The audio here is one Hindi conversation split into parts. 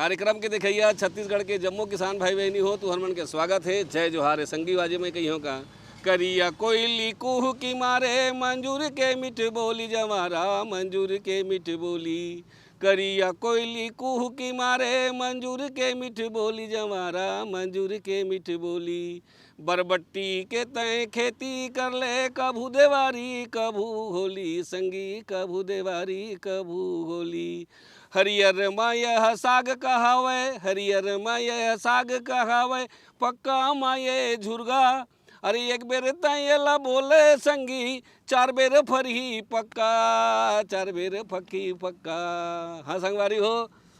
कार्यक्रम के देखिया छत्तीसगढ़ के जम्मू किसान भाई बहनी हो तो हरमन के स्वागत है। जय जोहार है। संगी बाजे में कही का करिया कोयली कुह की मारे मंजूर के मिठ बोली जवारा मंजूर के मिठ बोली करिया कोयली कुह की मारे मंजूर के मिठ बोली जवारा मंजूर के मिठ बोली बरबट्टी के तय खेती कर ले कभू देवारी कभू होली संगी कभू देवारी कभू होली हरियर माय साग कहावे हरियर माय साग कहावे पक्का माये झुरगा अरे एक बेर तयला बोले संगी चार बेर फरही पक्का चार बेर फकी पक्का। हाँ संगवारी हो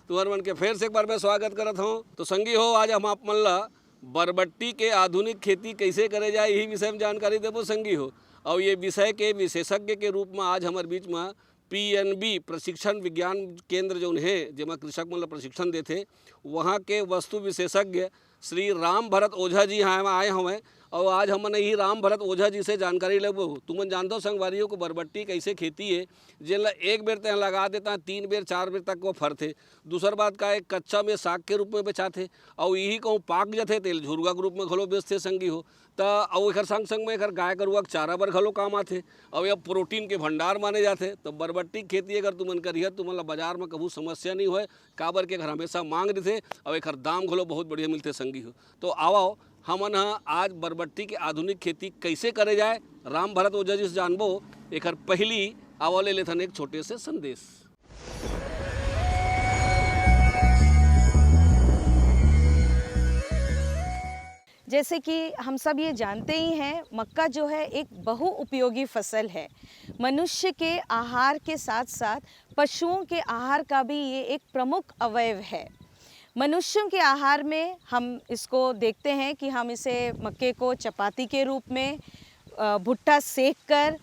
तुम्हारे मन के फिर से एक बार मैं स्वागत करत हूँ। तो संगी हो आज हम आप मन ला बरबट्टी के आधुनिक खेती कैसे करे जाए यही विषय में जानकारी देबो संगी हो। और ये विषय के विशेषज्ञ के रूप में आज हमारे बीच में PNB प्रशिक्षण विज्ञान केंद्र जो है जिसमें कृषक मतलब प्रशिक्षण देते वहाँ के वस्तु विशेषज्ञ श्री राम भरत ओझा जी यहाँ आए हुए और आज हमने ही राम भरत ओझा जी से जानकारी लेबो। तुमन जानते हो संगवारियों को बरबट्टी कैसे खेती है जिन एक बेर तक लगा देता 3 बेर 4 बेर तक वो फरते। दूसर बात का एक कच्चा में साग के रूप में बेचाते और यही कहूँ पाक जाते तेल झुरगा के रूप में घलो बेचते संगी हो। तो और एक संग संग में एक गाय गरुआ के चारा बर घलो काम आते और यह प्रोटीन के भंडार माने जाते। तो बरबट्टी खेती अगर तुमन करिए तुमन बाजार में कभी समस्या नहीं होए काबर के घर हमेशा मांग देते और एक दाम घलो बहुत बढ़िया मिलते संगी हो। तो आओ हमन आज बरबट्टी के आधुनिक खेती कैसे करे जाए राम भरत ओझा जी से जानबो। एक पहली आवा ले लेथन एक छोटे से संदेश। जैसे कि हम सब ये जानते ही हैं मक्का जो है एक बहुउपयोगी फसल है। मनुष्य के आहार के साथ साथ पशुओं के आहार का भी ये एक प्रमुख अवयव है। मनुष्यों के आहार में हम इसको देखते हैं कि हम इसे मक्के को चपाती के रूप में भुट्टा सेक कर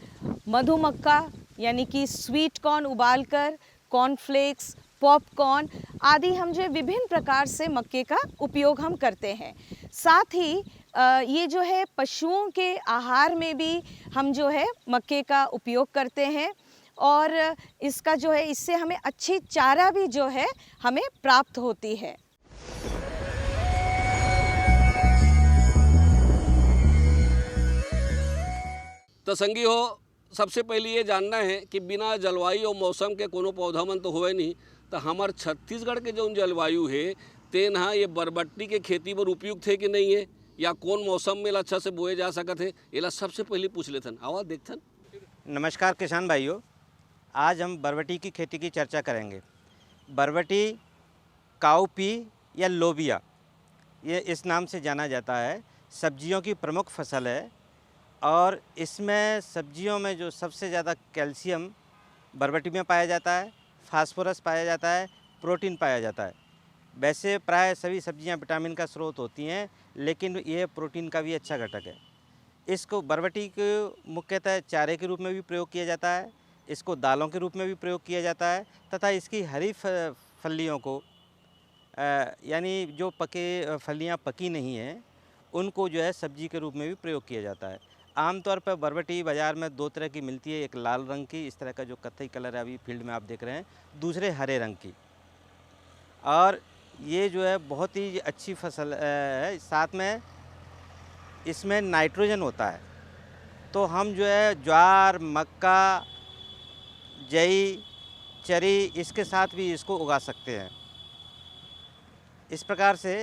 मधुमक्का यानी कि स्वीट कॉर्न उबाल कर कॉर्नफ्लेक्स पॉपकॉर्न आदि हम जो विभिन्न प्रकार से मक्के का उपयोग हम करते हैं। साथ ही ये जो है पशुओं के आहार में भी हम जो है मक्के का उपयोग करते हैं और इसका जो है इससे हमें अच्छी चारा भी जो है हमें प्राप्त होती है। तो संगी हो सबसे पहले ये जानना है कि बिना जलवायु और मौसम के कोनो पौधा मन तो होवे नहीं। तो हमार छत्तीसगढ़ के जो जलवायु है तेन हाँ ये बरबट्टी के खेती पर उपयुक्त है कि नहीं है या कौन मौसम में अच्छा से बोए जा सकते है ये सबसे पहले पूछ लेथन। आवाज देखथन। नमस्कार किसान भाइयों, आज हम बरबट्टी की खेती की चर्चा करेंगे। बरबट्टी काउपी या लोबिया ये इस नाम से जाना जाता है। सब्जियों की प्रमुख फसल है और इसमें सब्जियों में जो सबसे ज़्यादा कैल्शियम बरबट्टी में पाया जाता है, फास्फोरस पाया जाता है, प्रोटीन पाया जाता है। वैसे प्राय सभी सब्जियां विटामिन का स्रोत होती हैं लेकिन ये प्रोटीन का भी अच्छा घटक है। इसको बरबट्टी को मुख्यतः चारे के रूप में भी प्रयोग किया जाता है, इसको दालों के रूप में भी प्रयोग किया जाता है तथा इसकी हरी फलियों को यानी जो फलियां पकी नहीं हैं उनको जो है सब्जी के रूप में भी प्रयोग किया जाता है। आमतौर पर बरबट्टी बाज़ार में 2 तरह की मिलती है, एक लाल रंग की इस तरह का जो कत्थई कलर है अभी फील्ड में आप देख रहे हैं, दूसरे हरे रंग की। और ये जो है बहुत ही अच्छी फसल है। साथ में इसमें नाइट्रोजन होता है तो हम जो है ज्वार मक्का जई चरी इसके साथ भी इसको उगा सकते हैं। इस प्रकार से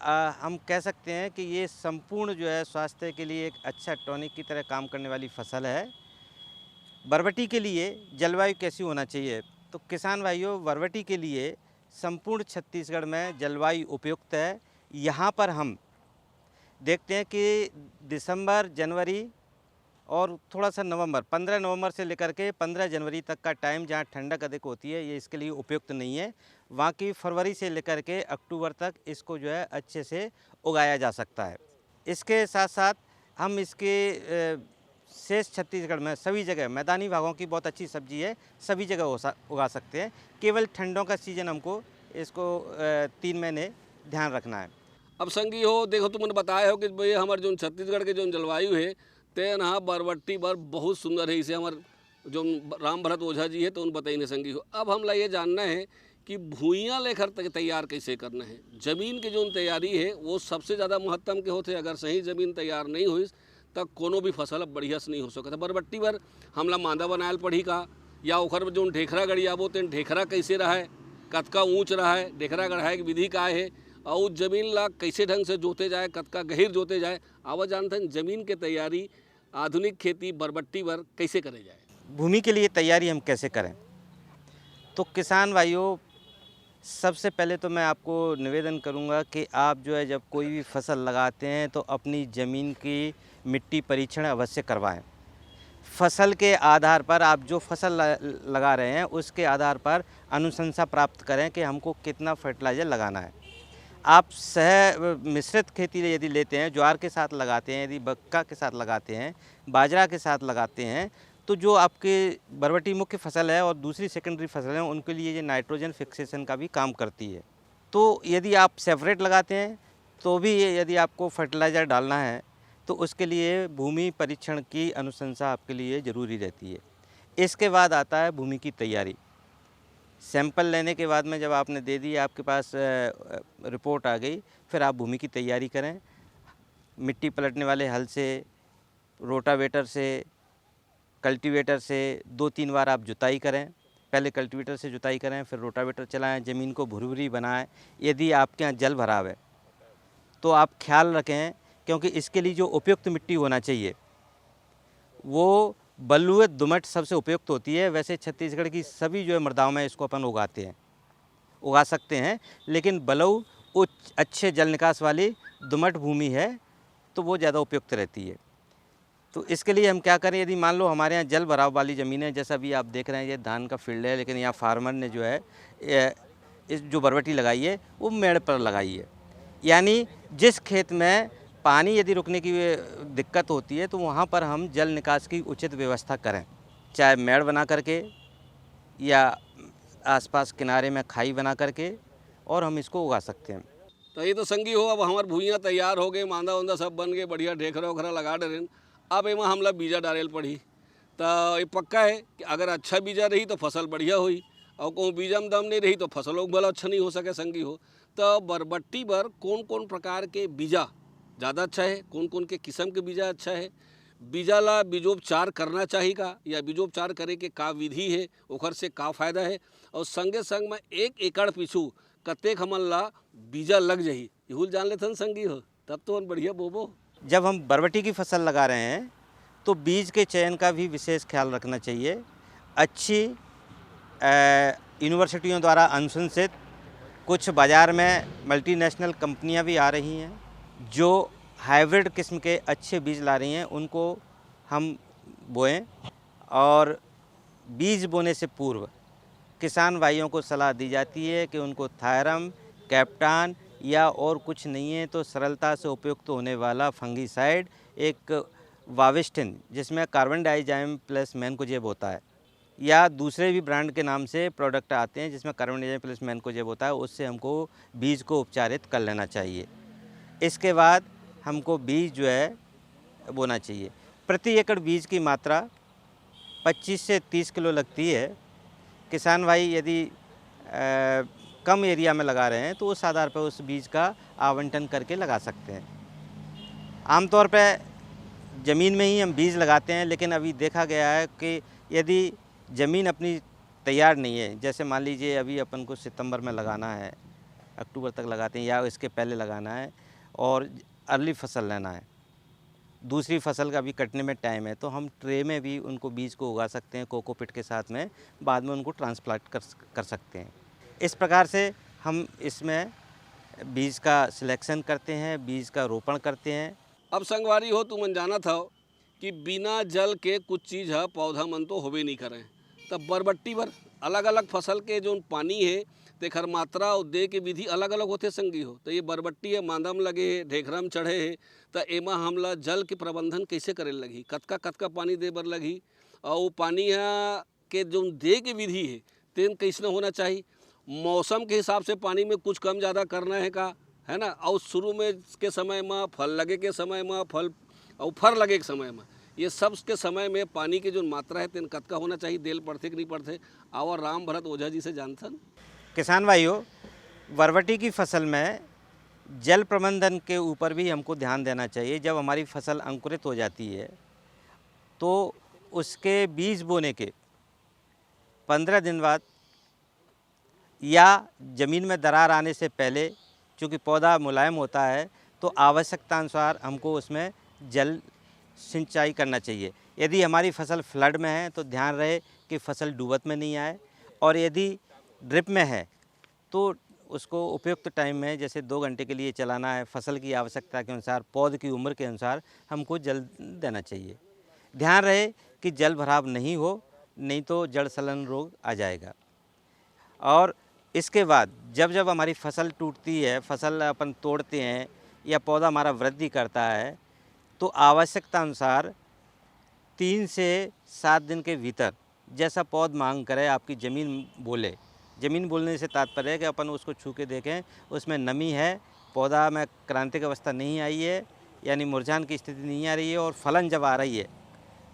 हम कह सकते हैं कि ये संपूर्ण जो है स्वास्थ्य के लिए एक अच्छा टॉनिक की तरह काम करने वाली फसल है। बरबट्टी के लिए जलवायु कैसी होना चाहिए? तो किसान भाइयों बरबट्टी के लिए संपूर्ण छत्तीसगढ़ में जलवायु उपयुक्त है। यहाँ पर हम देखते हैं कि दिसंबर जनवरी और थोड़ा सा नवंबर 15 नवंबर से लेकर के 15 जनवरी तक का टाइम जहाँ ठंडक अधिक होती है ये इसके लिए उपयुक्त नहीं है। वहाँ की फरवरी से लेकर के अक्टूबर तक इसको जो है अच्छे से उगाया जा सकता है। इसके साथ साथ हम इसके शेष छत्तीसगढ़ में सभी जगह मैदानी भागों की बहुत अच्छी सब्जी है, सभी जगह उगा सकते हैं। केवल ठंडों का सीज़न हमको इसको 3 महीने ध्यान रखना है। अब संगी हो देखो तुमने बताया हो कि भाई हमारे जो छत्तीसगढ़ के जो जलवायु है तेन हाँ बरबट्टी बर बहुत सुंदर है। इसे हमारे जो राम भरत ओझा जी है तो उन बताइए संगी हो। अब हम ये जानना है कि भूइयाँ लेकर तैयार कैसे करना है। ज़मीन की जो तैयारी है वो सबसे ज़्यादा महत्तम के होते। अगर सही ज़मीन तैयार नहीं हुई तब कोनो भी फसल अब बढ़िया से नहीं हो सकता। बरबट्टी भर हमला मांदा बनायल पड़ी का, या ओखर जो ढेखरा गड़ियाबो तेन ढेखरा कैसे रहा है, कतका ऊँच रहा है, ढेखरा गढ़ाए की विधि का है, और ज़मीन ला कैसे ढंग से जोते जाए, कतका गहिर जोते जाए। आवा जानते हैं ज़मीन के तैयारी आधुनिक खेती बरबट्टी भर कैसे करे जाए। भूमि के लिए तैयारी हम कैसे करें, तो किसान भाइयों सबसे पहले तो मैं आपको निवेदन करूंगा कि आप जो है जब कोई भी फसल लगाते हैं तो अपनी ज़मीन की मिट्टी परीक्षण अवश्य करवाएं। फसल के आधार पर आप जो फसल लगा रहे हैं उसके आधार पर अनुशंसा प्राप्त करें कि हमको कितना फर्टिलाइज़र लगाना है। आप मिश्रित खेती यदि लेते हैं, ज्वार के साथ लगाते हैं, यदि मक्का के साथ लगाते हैं, बाजरा के साथ लगाते हैं, तो जो आपके बरबट्टी मुख्य फसल है और दूसरी सेकेंडरी फसल है उनके लिए ये नाइट्रोजन फिक्सेशन का भी काम करती है। तो यदि आप सेपरेट लगाते हैं तो भी यदि आपको फर्टिलाइज़र डालना है तो उसके लिए भूमि परीक्षण की अनुशंसा आपके लिए ज़रूरी रहती है। इसके बाद आता है भूमि की तैयारी। सैंपल लेने के बाद में जब आपने दे दी, आपके पास रिपोर्ट आ गई, फिर आप भूमि की तैयारी करें। मिट्टी पलटने वाले हल से, रोटावेटर से, कल्टीवेटर से 2-3 बार आप जुताई करें। पहले कल्टीवेटर से जुताई करें, फिर रोटावेटर चलाएं, ज़मीन को भुरभुरी बनाएं। यदि आपके यहाँ जल भराव है तो आप ख्याल रखें, क्योंकि इसके लिए जो उपयुक्त मिट्टी होना चाहिए वो बलुए दोमट सबसे उपयुक्त होती है। वैसे छत्तीसगढ़ की सभी जो है मृदाओं में इसको अपन उगा सकते हैं, लेकिन बलऊ उच्च अच्छे जल निकास वाली दोमट भूमि है तो वो ज़्यादा उपयुक्त रहती है। तो इसके लिए हम क्या करें, यदि मान लो हमारे यहाँ जल भराव वाली ज़मीन है, जैसा अभी आप देख रहे हैं ये धान का फील्ड है, लेकिन यहाँ फार्मर ने जो है इस जो बरबट्टी लगाई है वो मेड़ पर लगाई है। यानी जिस खेत में पानी यदि रुकने की दिक्कत होती है तो वहाँ पर हम जल निकास की उचित व्यवस्था करें, चाहे मेड़ बना करके या आसपास किनारे में खाई बना करके, और हम इसको उगा सकते हैं। तो ये तो संगी हो, अब हमार भूइयाँ तैयार हो गए, मांदा उंदा सब बन गए, बढ़िया ढेखरा उखरा लगा डरेन। अब एमा हमला बीजा डालेल पड़ी। तो ये पक्का है कि अगर अच्छा बीजा रही तो फसल बढ़िया हुई, और कहूँ बीजा में दम नहीं रही तो फसलों भला अच्छा नहीं हो सके संगी हो। तो बरबट्टी पर कौन कौन प्रकार के बीजा ज़्यादा अच्छा है, कौन कौन के किस्म के बीजा अच्छा है, बीजा ला बीजोपचार करना चाहिए का, या बीजोपचार करे के का विधि है, ओखर से का फायदा है, और संगे संग में 1 एकड़ पीछू कतेक हमन ला बीजा लग जाही इहुल जान लेथन संगी हो, तब तो हम बढ़िया बोबो। जब हम बरबट्टी की फसल लगा रहे हैं तो बीज के चयन का भी विशेष ख्याल रखना चाहिए। अच्छी यूनिवर्सिटियों द्वारा अनुशंसित कुछ बाज़ार में मल्टीनेशनल कंपनियां भी आ रही हैं जो हाइब्रिड किस्म के अच्छे बीज ला रही हैं, उनको हम बोएं। और बीज बोने से पूर्व किसान भाइयों को सलाह दी जाती है कि उनको थायरम, कैप्टान या और कुछ नहीं है तो सरलता से उपयुक्त होने वाला फंगीसाइड, एक वाविस्टिन जिसमें कार्बन डाइजाइम प्लस मैनकोजेब होता है, या दूसरे भी ब्रांड के नाम से प्रोडक्ट आते हैं जिसमें कार्बन डाइजाइम प्लस मैनकोजेब होता है, उससे हमको बीज को उपचारित कर लेना चाहिए। इसके बाद हमको बीज जो है बोना चाहिए। प्रति एकड़ बीज की मात्रा 25 से 30 किलो लगती है। किसान भाई यदि कम एरिया में लगा रहे हैं तो उस आधार पर उस बीज का आवंटन करके लगा सकते हैं। आमतौर पर ज़मीन में ही हम बीज लगाते हैं, लेकिन अभी देखा गया है कि यदि ज़मीन अपनी तैयार नहीं है, जैसे मान लीजिए अभी अपन को सितंबर में लगाना है, अक्टूबर तक लगाते हैं या इसके पहले लगाना है, और अर्ली फसल लेना है, दूसरी फसल का भी कटने में टाइम है, तो हम ट्रे में भी उनको बीज को उगा सकते हैं कोकोपीट के साथ में, बाद में उनको ट्रांसप्लांट कर सकते हैं। इस प्रकार से हम इसमें बीज का सिलेक्शन करते हैं, बीज का रोपण करते हैं। अब संगवारी हो तुमन जाना था कि बिना जल के कुछ चीज़ है पौधा मन तो होबे नहीं करें। तब बरबट्टी पर अलग अलग फसल के जो पानी है तेखर मात्रा और दे के विधि अलग अलग होते संगी हो। तो ये बरबट्टी है, मांदा में लगे है, ढेखरा में चढ़े है, तो एमा हमला जल के प्रबंधन कैसे करे लगी, कतका पानी दे बर लगी, और पानी के जो दे के विधि है तेन कैसे होना चाहिए, मौसम के हिसाब से पानी में कुछ कम ज़्यादा करना है का, है ना, और शुरू में के समय में, फल लगे के समय में, फल और फर लगे के समय में, ये सब के समय में पानी की जो मात्रा है तेन कतका होना चाहिए, देल पड़थे कि नहीं पड़थे। और राम भरत ओझा जी से जानथन। किसान भाइयों, बरबटी की फसल में जल प्रबंधन के ऊपर भी हमको ध्यान देना चाहिए। जब हमारी फसल अंकुरित हो जाती है तो उसके बीज बोने के 15 दिन बाद या ज़मीन में दरार आने से पहले, चूँकि पौधा मुलायम होता है, तो आवश्यकता अनुसार हमको उसमें जल सिंचाई करना चाहिए। यदि हमारी फसल फ्लड में है तो ध्यान रहे कि फसल डूबत में नहीं आए, और यदि ड्रिप में है तो उसको उपयुक्त टाइम में, जैसे 2 घंटे के लिए चलाना है। फसल की आवश्यकता के अनुसार, पौध की उम्र के अनुसार हमको जल देना चाहिए। ध्यान रहे कि जल भराव नहीं हो, नहीं तो जड़ सलन रोग आ जाएगा। और इसके बाद जब जब हमारी फसल टूटती है, फसल अपन तोड़ते हैं या पौधा हमारा वृद्धि करता है, तो आवश्यकता अनुसार 3 से 7 दिन के भीतर जैसा पौध मांग करे आपकी ज़मीन बोले। ज़मीन बोलने से तात्पर्य है कि अपन उसको छू के देखें उसमें नमी है, पौधा में क्रांतिक अवस्था नहीं आई है, यानी मुरझान की स्थिति नहीं आ रही है, और फलन जब आ रही है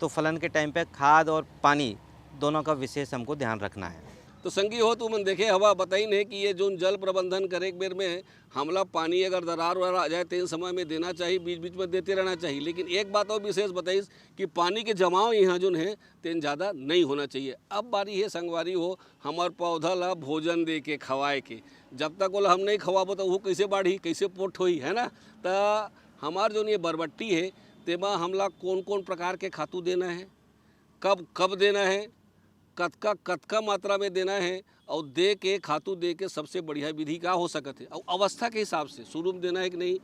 तो फलन के टाइम पे खाद और पानी दोनों का विशेष हमको ध्यान रखना है। तो संगी हो तुम देखे हवा बताई नहीं कि ये जो जल प्रबंधन करे एक बेर में हमला पानी अगर दरार वरार आ जाए तो इन समय में देना चाहिए, बीच बीच में देते रहना चाहिए। लेकिन एक बात और विशेष बताइस कि पानी के जमाव यहाँ जो है तेन ज़्यादा नहीं होना चाहिए। अब बारी है संगवारी हो हमार पौधा ला भोजन दे के खवाए के, जब तक वो हम नहीं खवाबो तो वो कैसे बाढ़ी, कैसे पोट होई, है ना। तो हमार जो ये बरबट्टी है तेमा हमला कौन कौन प्रकार के खातू देना है, कब कब देना है, कतका मात्रा में देना है, और दे के खातू दे के सबसे बढ़िया विधि का हो सकत है, और अवस्था के हिसाब से शुरू में देना है कि नहीं,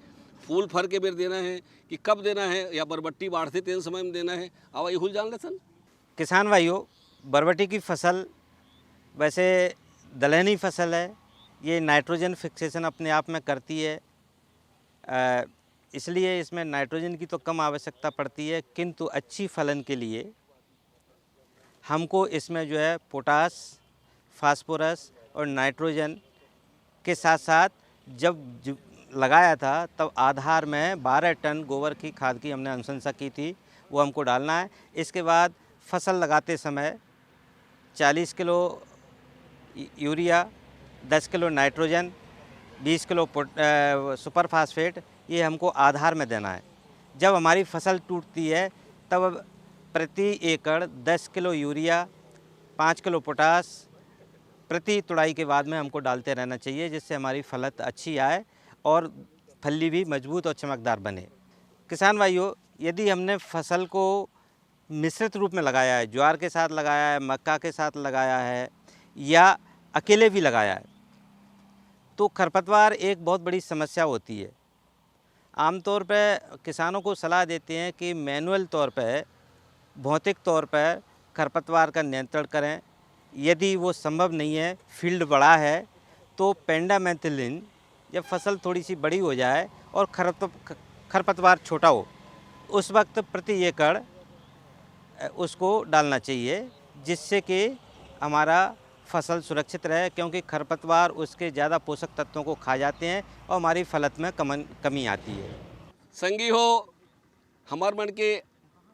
फूल फर के बेर देना है कि कब देना है, या बरबट्टी बाढ़ते तेन समय में देना है। अब ये हुल जान लेसन किसान भाइयों, बरबटी की फसल वैसे दलहनी फसल है, ये नाइट्रोजन फिक्सेशन अपने आप में करती है, इसलिए इसमें नाइट्रोजन की तो कम आवश्यकता पड़ती है। किंतु अच्छी फलन के लिए हमको इसमें जो है पोटास, फास्फोरस और नाइट्रोजन के साथ साथ जब लगाया था तब आधार में 12 टन गोबर की खाद की हमने अनुशंसा की थी, वो हमको डालना है। इसके बाद फसल लगाते समय 40 kilo urea, 10 kilo nitrogen, 20 kilo super phosphate, ये हमको आधार में देना है। जब हमारी फसल टूटती है तब प्रति एकड़ 10 किलो यूरिया, 5 किलो पोटास प्रति तुड़ाई के बाद में हमको डालते रहना चाहिए, जिससे हमारी फलत अच्छी आए और फली भी मजबूत और चमकदार बने। किसान भाइयों, यदि हमने फसल को मिश्रित रूप में लगाया है, ज्वार के साथ लगाया है, मक्का के साथ लगाया है, या अकेले भी लगाया है, तो खरपतवार एक बहुत बड़ी समस्या होती है। आमतौर पर किसानों को सलाह देते हैं कि मैनुअल तौर पर, भौतिक तौर पर खरपतवार का नियंत्रण करें। यदि वो संभव नहीं है, फील्ड बड़ा है, तो पेंडामेथिलिन, जब फसल थोड़ी सी बड़ी हो जाए और खरपतवार छोटा हो, उस वक्त प्रति एकड़ उसको डालना चाहिए, जिससे कि हमारा फसल सुरक्षित रहे, क्योंकि खरपतवार उसके ज़्यादा पोषक तत्वों को खा जाते हैं और हमारी फलत में कमी आती है। संगी हो हमार मन के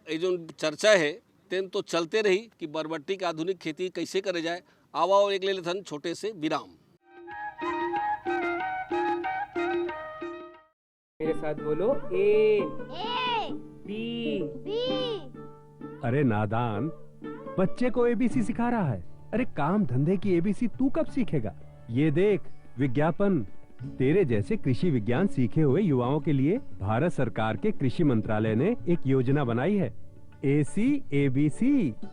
ये जो चर्चा है तेन तो चलते रही कि बरबट्टी की आधुनिक खेती कैसे करे जाए। आओ एक ले लेथन छोटे से विराम। मेरे साथ बोलो ए बी। अरे नादान, बच्चे को एबीसी सिखा रहा है। अरे काम धंधे की एबीसी तू कब सीखेगा? ये देख विज्ञापन। तेरे जैसे कृषि विज्ञान सीखे हुए युवाओं के लिए भारत सरकार के कृषि मंत्रालय ने एक योजना बनाई है, ACABC।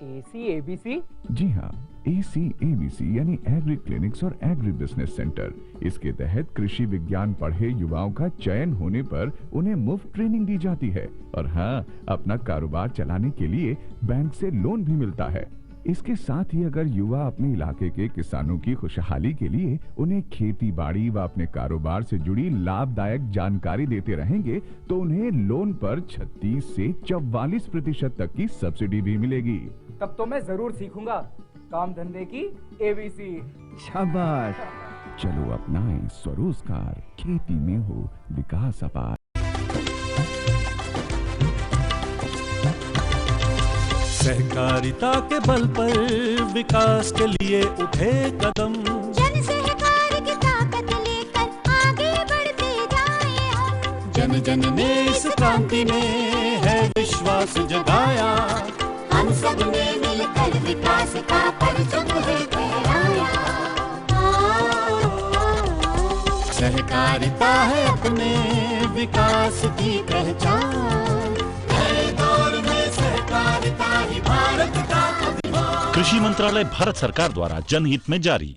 ACABC? जी हाँ, ACABC यानी एग्री क्लिनिक्स और एग्री बिजनेस सेंटर। इसके तहत कृषि विज्ञान पढ़े युवाओं का चयन होने पर उन्हें मुफ्त ट्रेनिंग दी जाती है, और हाँ, अपना कारोबार चलाने के लिए बैंक से लोन भी मिलता है। इसके साथ ही अगर युवा अपने इलाके के किसानों की खुशहाली के लिए उन्हें खेती बाड़ी व अपने कारोबार से जुड़ी लाभदायक जानकारी देते रहेंगे, तो उन्हें लोन पर 36 से 44% तक की सब्सिडी भी मिलेगी। तब तो मैं जरूर सीखूंगा काम धंधे की ABC। शाबाश, चलो अपनाएं स्वरोजगार, खेती में हो विकास अपार। सहकारिता के बल पर विकास के लिए उठे कदम, जन सहकारी जन ने इस क्रांति में है विश्वास जगाया। हम सब ने मिलकर विकास का परचम है फहराया। सहकारिता है अपने विकास की पहचान। नए दौर में सहकारिता ही भारत का अभिमान। कृषि मंत्रालय भारत सरकार द्वारा जनहित में जारी।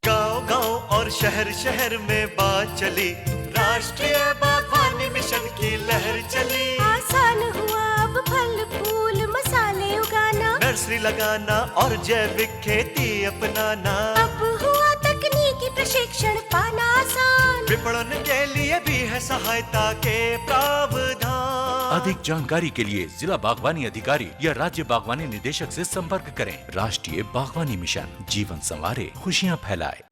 गांव-गांव और शहर-शहर में बात चली, राष्ट्रीय बागवानी मिशन की लहर चली। आसान हुआ अब फल फूल मसाले उगाना, नर्सरी लगाना और जैविक खेती अपनाना। अब हुआ तकनीकी प्रशिक्षण पाना आसान, विपणन के लिए भी है सहायता के प्रावधान। अधिक जानकारी के लिए जिला बागवानी अधिकारी या राज्य बागवानी निदेशक से संपर्क करें। राष्ट्रीय बागवानी मिशन, जीवन संवारे, खुशियां फैलाए।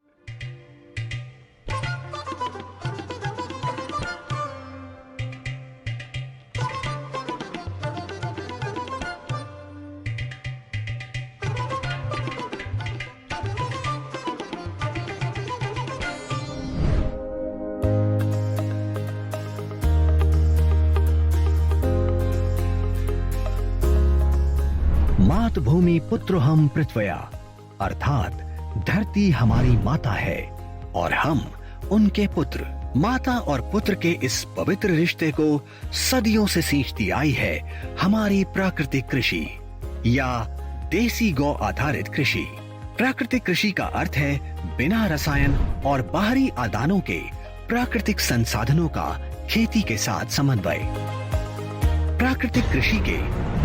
मातृभूमि पुत्र हम पृथ्व्या, अर्थात धरती हमारी माता है और हम उनके पुत्र। माता और पुत्र के इस पवित्र रिश्ते को सदियों से सींचती आई है हमारी प्राकृतिक कृषि या देसी गौ आधारित कृषि। प्राकृतिक कृषि का अर्थ है बिना रसायन और बाहरी आदानों के प्राकृतिक संसाधनों का खेती के साथ समन्वय। प्राकृतिक कृषि के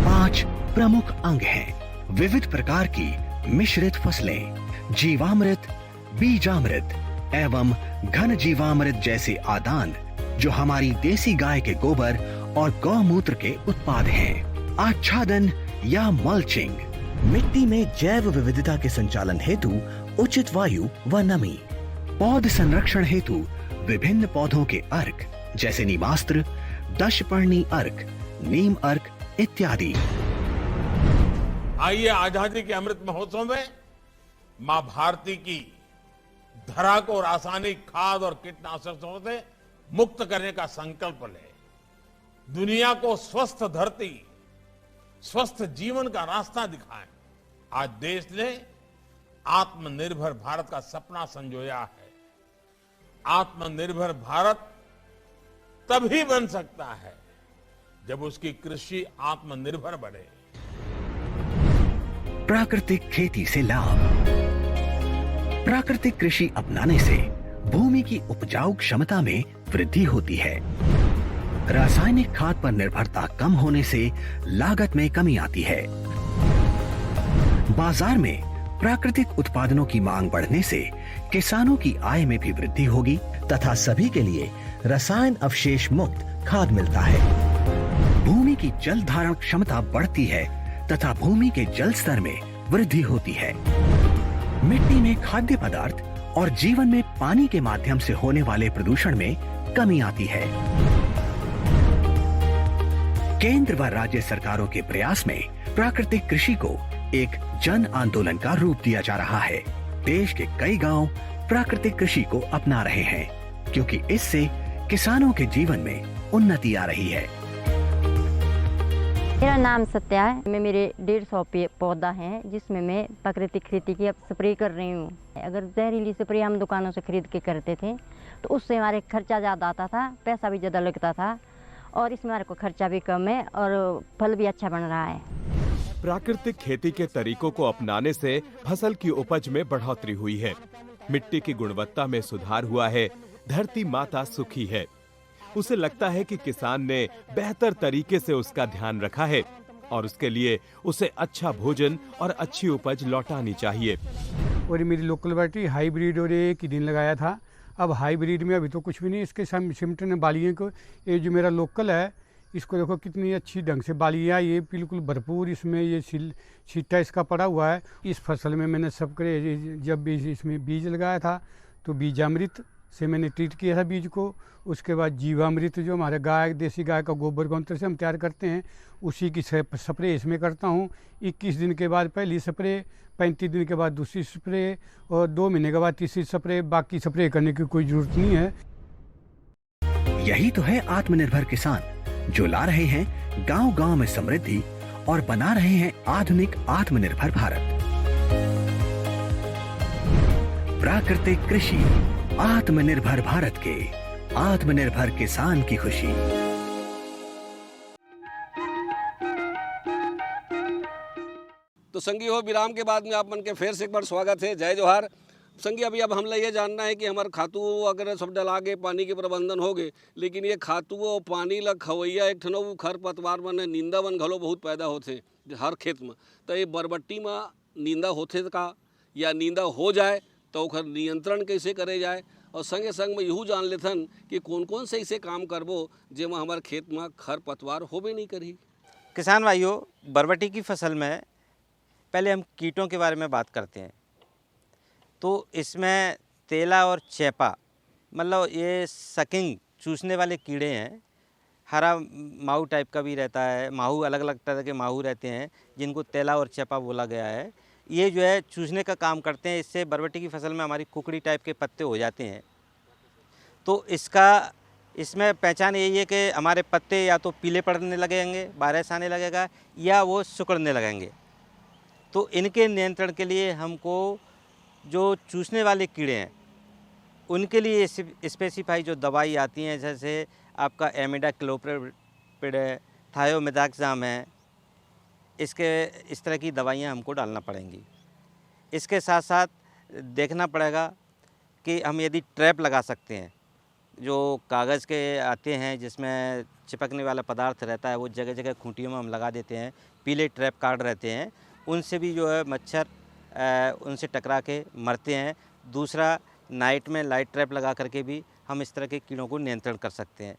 5 प्रमुख अंग हैं। विविध प्रकार की मिश्रित फसलें, जीवामृत, बीजामृत एवं घन जीवामृत जैसे आदान जो हमारी देसी गाय के गोबर और गौमूत्र के उत्पाद हैं। आच्छादन या मल्चिंग, मिट्टी में जैव विविधता के संचालन हेतु उचित वायु व नमी। पौध संरक्षण हेतु विभिन्न पौधों के अर्क जैसे नीमास्त्र, दशपर्णी अर्क, नीम अर्क इत्यादि। आइए आजादी के अमृत महोत्सव में मां भारती की धरा को रासायनिक खाद और कीटनाशकों से मुक्त करने का संकल्प ले। दुनिया को स्वस्थ धरती, स्वस्थ जीवन का रास्ता दिखाएं। आज देश ने आत्मनिर्भर भारत का सपना संजोया है। आत्मनिर्भर भारत तभी बन सकता है जब उसकी कृषि आत्मनिर्भर बने। प्राकृतिक खेती से लाभ। प्राकृतिक कृषि अपनाने से भूमि की उपजाऊ क्षमता में वृद्धि होती है। रासायनिक खाद पर निर्भरता कम होने से लागत में कमी आती है। बाजार में प्राकृतिक उत्पादनों की मांग बढ़ने से किसानों की आय में भी वृद्धि होगी तथा सभी के लिए रसायन अवशेष मुक्त खाद मिलता है। भूमि की जल धारण क्षमता बढ़ती है तथा भूमि के जल स्तर में वृद्धि होती है। मिट्टी में खाद्य पदार्थ और जीवन में पानी के माध्यम से होने वाले प्रदूषण में कमी आती है। केंद्र व राज्य सरकारों के प्रयास में प्राकृतिक कृषि को एक जन आंदोलन का रूप दिया जा रहा है। देश के कई गांव प्राकृतिक कृषि को अपना रहे हैं क्योंकि इससे किसानों के जीवन में उन्नति आ रही है। मेरा नाम सत्या है। मैं मेरे 150 पौधा है जिसमें मैं प्राकृतिक खेती की अब स्प्रे कर रही हूँ। अगर जहरीली स्प्रे हम दुकानों से खरीद के करते थे तो उससे हमारे खर्चा ज़्यादा आता था, पैसा भी ज़्यादा लगता था और इसमें हमारे को खर्चा भी कम है और फल भी अच्छा बन रहा है। प्राकृतिक खेती के तरीकों को अपनाने से फसल की उपज में बढ़ोतरी हुई है, मिट्टी की गुणवत्ता में सुधार हुआ है, धरती माता सुखी है। उसे लगता है कि किसान ने बेहतर तरीके से उसका ध्यान रखा है और उसके लिए उसे अच्छा भोजन और अच्छी उपज लौटानी चाहिए। और मेरी लोकल वैरायटी हाइब्रिड और एक ही दिन लगाया था। अब हाइब्रिड में अभी तो कुछ भी नहीं, इसके सिमटन ने बालियों को, ये जो मेरा लोकल है इसको देखो कितनी अच्छी ढंग से बालियाँ, ये बिल्कुल भरपूर इसमें ये छिट्टा इसका पड़ा हुआ है। इस फसल में मैंने सबके जब भी इसमें बीज लगाया था तो बीजामृत से मैंने ट्रीट किया था बीज को। उसके बाद जीवामृत जो हमारे गाय देसी गाय का गोबर गौमूत्र से हम तैयार करते हैं उसी की स्प्रे इसमें करता हूँ। 21 दिन के बाद पहली स्प्रे, 35 दिन के बाद दूसरी स्प्रे और 2 महीने के बाद तीसरी स्प्रे। बाकी स्प्रे करने की कोई ज़रूरत नहीं है। यही तो है आत्मनिर्भर किसान, जो ला रहे हैं गांव-गांव में समृद्धि और बना रहे हैं आधुनिक आत्मनिर्भर भारत। प्राकृतिक कृषि, आत्मनिर्भर भारत के आत्मनिर्भर किसान की खुशी। तो संगी हो, विराम के बाद में आप मन के फिर से एक बार स्वागत है। जय जोहार। संगी, अभी अब हमला ये जानना है कि हमारे खातू अगर सब डला के पानी के प्रबंधन हो गए, लेकिन ये खातू और पानी ला खवैया एक ठनो खर पतवार मन नींदा मन घलो बहुत पैदा होते हर खेत में। तो ये बरबट्टी में नींदा होते का, या नींदा हो जाए तो ओकर नियंत्रण कैसे करे जाए, और संगे संग में यूँ जान लेथन कि कौन कौन से ऐसे काम करबो जेमा हमारे खेत में खर पतवार होबे नहीं करी। किसान भाइयों, बरबट्टी की फसल में पहले हम कीटों के बारे में बात करते हैं। तो इसमें तेला और चेपा, मतलब ये सकिंग चूसने वाले कीड़े हैं। हरा माहू टाइप का भी रहता है, माहू अलग अलग तरह के माहू रहते हैं जिनको तेला और चेपा बोला गया है। ये जो है चूसने का काम करते हैं। इससे बरबट्टी की फसल में हमारी कुकड़ी टाइप के पत्ते हो जाते हैं। तो इसमें पहचान यही है कि हमारे पत्ते या तो पीले पड़ने लगेंगे, बारिश आने लगेगा, या वो सिकुड़ने लगेंगे। तो इनके नियंत्रण के लिए हमको जो चूसने वाले कीड़े हैं उनके लिए स्पेसिफाई जो दवाई आती हैं, जैसे आपका इमिडाक्लोप्रिड है, थायोमेथाक्साम है, इस तरह की दवाइयाँ हमको डालना पड़ेंगी। इसके साथ साथ देखना पड़ेगा कि हम यदि ट्रैप लगा सकते हैं, जो कागज़ के आते हैं जिसमें चिपकने वाला पदार्थ रहता है, वो जगह जगह खूंटियों में हम लगा देते हैं। पीले ट्रैप कार्ड रहते हैं, उनसे भी जो है मच्छर उनसे टकरा के मरते हैं। दूसरा, नाइट में लाइट ट्रैप लगा करके भी हम इस तरह के कीड़ों को नियंत्रण कर सकते हैं।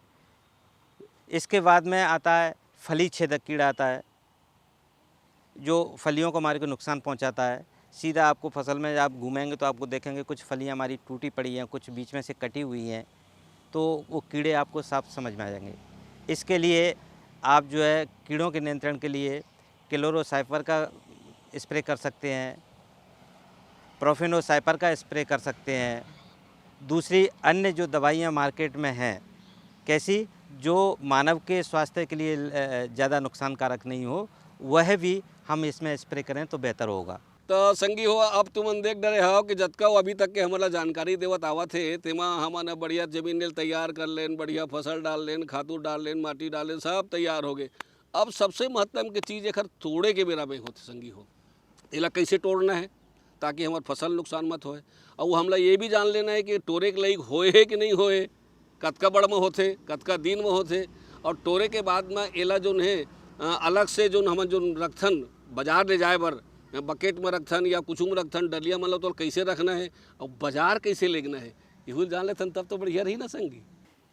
इसके बाद में आता है फली छेदक कीड़ा आता है, जो फलियों को हमारे को नुकसान पहुंचाता है। सीधा आपको फसल में आप घूमेंगे तो आपको देखेंगे कुछ फलियां हमारी टूटी पड़ी हैं, कुछ बीच में से कटी हुई हैं, तो वो कीड़े आपको साफ समझ में आ जाएंगे। इसके लिए आप जो है कीड़ों के नियंत्रण के लिए क्लोरोसाइफर का स्प्रे कर सकते हैं, प्रोफेनोसाइपर का स्प्रे कर सकते हैं। दूसरी अन्य जो दवाइयाँ मार्केट में हैं, कैसी, जो मानव के स्वास्थ्य के लिए ज़्यादा नुकसानकारक नहीं हो, वह भी हम इसमें स्प्रे करें तो बेहतर होगा। तो संगी हो, अब तुमन देख डरे हो कि जतका अभी तक के हमारा जानकारी देवत आवत है, तेमा हमन बढ़िया जमीन ने तैयार कर लेन, बढ़िया फसल डाल लेन, खातू डाल लेन, माटी डाल लेन, सब तैयार हो गए। अब सबसे महत्वपूर्ण की चीज़ एक तोड़े के बेरा में होते संगी हो, इला कैसे तोड़ना है ताकि हमार फसल नुकसान मत होए। और वो हमला ये भी जान लेना है कि टोरे के लायक होए है कि नहीं होए, कतका बड़ में होते, कतका दिन में होते। और टोरे के बाद में एला जो है अलग से जो हम जो रखथन बाजार ले जाए बर, बकेट में रखथन या कुछ में रखथन, डलिया मतलब तो कैसे रखना है और बाजार कैसे लेना है, यही जान लेथन तब तो बढ़िया रही ना संगी।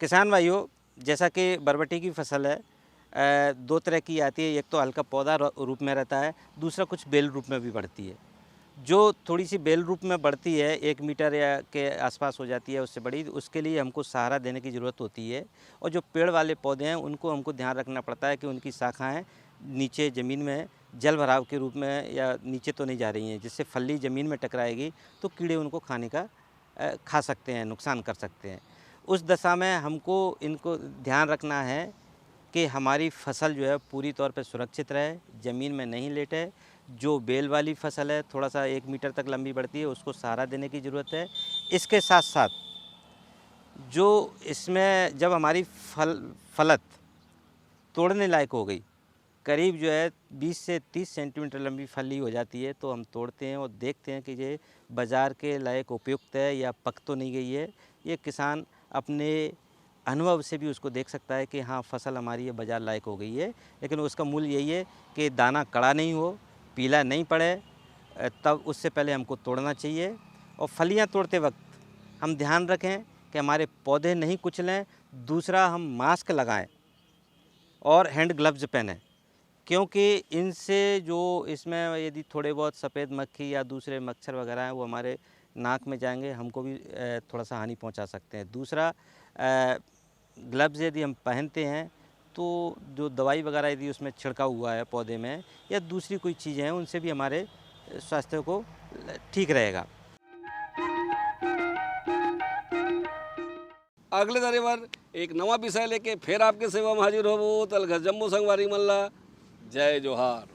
किसान भाइयों, जैसा कि बरबट्टी की फसल है, दो तरह की आती है। एक तो हल्का पौधा रूप में रहता है, दूसरा कुछ बेल रूप में भी बढ़ती है। जो थोड़ी सी बेल रूप में बढ़ती है, 1 मीटर या के आसपास हो जाती है, उससे बड़ी, उसके लिए हमको सहारा देने की ज़रूरत होती है। और जो पेड़ वाले पौधे हैं उनको हमको ध्यान रखना पड़ता है कि उनकी शाखाएं नीचे ज़मीन में जल भराव के रूप में या नीचे तो नहीं जा रही हैं, जिससे फली ज़मीन में टकराएगी तो कीड़े उनको खा सकते हैं, नुकसान कर सकते हैं। उस दशा में हमको इनको ध्यान रखना है कि हमारी फसल जो है पूरी तौर पे सुरक्षित रहे, ज़मीन में नहीं लेटे। जो बेल वाली फसल है, थोड़ा सा 1 मीटर तक लंबी बढ़ती है, उसको सहारा देने की ज़रूरत है। इसके साथ साथ जो इसमें जब हमारी फलत तोड़ने लायक हो गई, करीब जो है 20 से 30 सेंटीमीटर लंबी फली हो जाती है, तो हम तोड़ते हैं और देखते हैं कि ये बाज़ार के लायक उपयुक्त है या पक तो नहीं गई है। ये किसान अपने अनुभव से भी उसको देख सकता है कि हाँ, फसल हमारी ये बाज़ार लायक हो गई है। लेकिन उसका मूल यही है कि दाना कड़ा नहीं हो, पीला नहीं पड़े, तब उससे पहले हमको तोड़ना चाहिए। और फलियां तोड़ते वक्त हम ध्यान रखें कि हमारे पौधे नहीं कुचलें। दूसरा, हम मास्क लगाएं और हैंड ग्लव्स पहनें, क्योंकि इनसे जो इसमें यदि थोड़े बहुत सफ़ेद मक्खी या दूसरे मच्छर वगैरह हैं, वो हमारे नाक में जाएंगे, हमको भी थोड़ा सा हानि पहुंचा सकते हैं। दूसरा, ग्लव्स यदि हम पहनते हैं तो जो दवाई वगैरह यदि उसमें छिड़का हुआ है पौधे में या दूसरी कोई चीज़ें हैं, उनसे भी हमारे स्वास्थ्य को ठीक रहेगा। अगले दरेवर एक नवा विषय लेके फिर आपके सेवा में हाजिर होबो। तलघर जम्मू संगवारी मल्ला। जय जोहार।